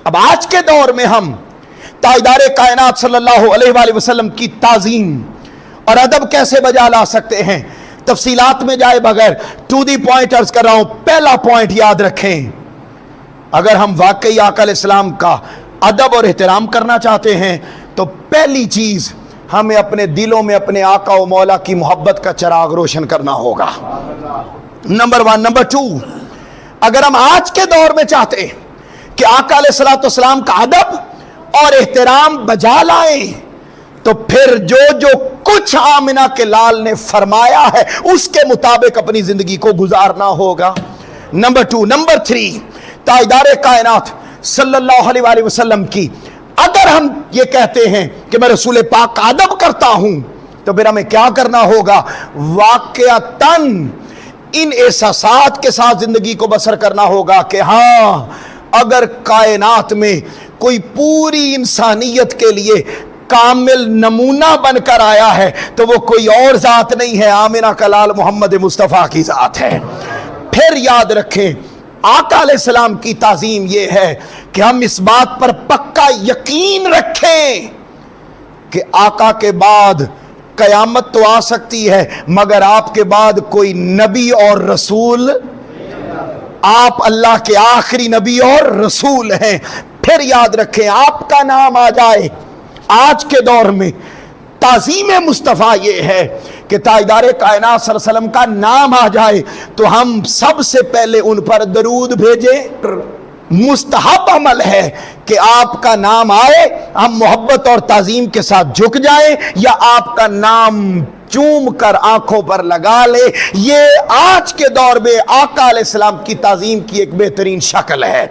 اب آج کے دور میں ہم تاجدار کائنات صلی اللہ علیہ وآلہ وسلم کی تعظیم اور ادب کیسے بجا لا سکتے ہیں، تفصیلات میں جائے بغیر ٹو دی پوائنٹ عرض کر رہا ہوں۔ پہلا پوائنٹ یاد رکھیں، اگر ہم واقعی آقا علیہ السلام کا ادب اور احترام کرنا چاہتے ہیں تو پہلی چیز ہمیں اپنے دلوں میں اپنے آقا و مولا کی محبت کا چراغ روشن کرنا ہوگا، نمبر 1۔ نمبر 2، اگر ہم آج کے دور میں چاہتے کہ آقا علیہ السلام کا ادب اور احترام بجا لائیں تو پھر جو کچھ آمنہ کے لال نے فرمایا ہے اس کے مطابق اپنی زندگی کو گزارنا ہوگا، نمبر 2۔ نمبر 3، تاجدار کائنات صلی اللہ علیہ وآلہ وسلم کی اگر ہم یہ کہتے ہیں کہ میں رسول پاک کا ادب کرتا ہوں تو پھر ہمیں کیا کرنا ہوگا؟ واقعتاً ان احساسات کے ساتھ زندگی کو بسر کرنا ہوگا کہ ہاں اگر کائنات میں کوئی پوری انسانیت کے لیے کامل نمونہ بن کر آیا ہے تو وہ کوئی اور ذات نہیں ہے، آمنہ کا لال محمد مصطفیٰ کی ذات ہے۔ پھر یاد رکھیں، آقا علیہ السلام کی تعظیم یہ ہے کہ ہم اس بات پر پکا یقین رکھیں کہ آقا کے بعد قیامت تو آ سکتی ہے مگر آپ کے بعد کوئی نبی اور رسول، آپ اللہ کے آخری نبی اور رسول ہیں۔ پھر یاد رکھیں، آپ کا نام آ جائے آج کے دور میں، تعظیم مصطفیٰ یہ ہے کہ تاجدار کائنات صلی اللہ علیہ وسلم کا نام آ جائے تو ہم سب سے پہلے ان پر درود بھیجیں۔ مستحب عمل ہے کہ آپ کا نام آئے ہم محبت اور تعظیم کے ساتھ جھک جائیں یا آپ کا نام چوم کر آنکھوں پر لگا لے۔ یہ آج کے دور میں آقا علیہ السلام کی تعظیم کی ایک بہترین شکل ہے۔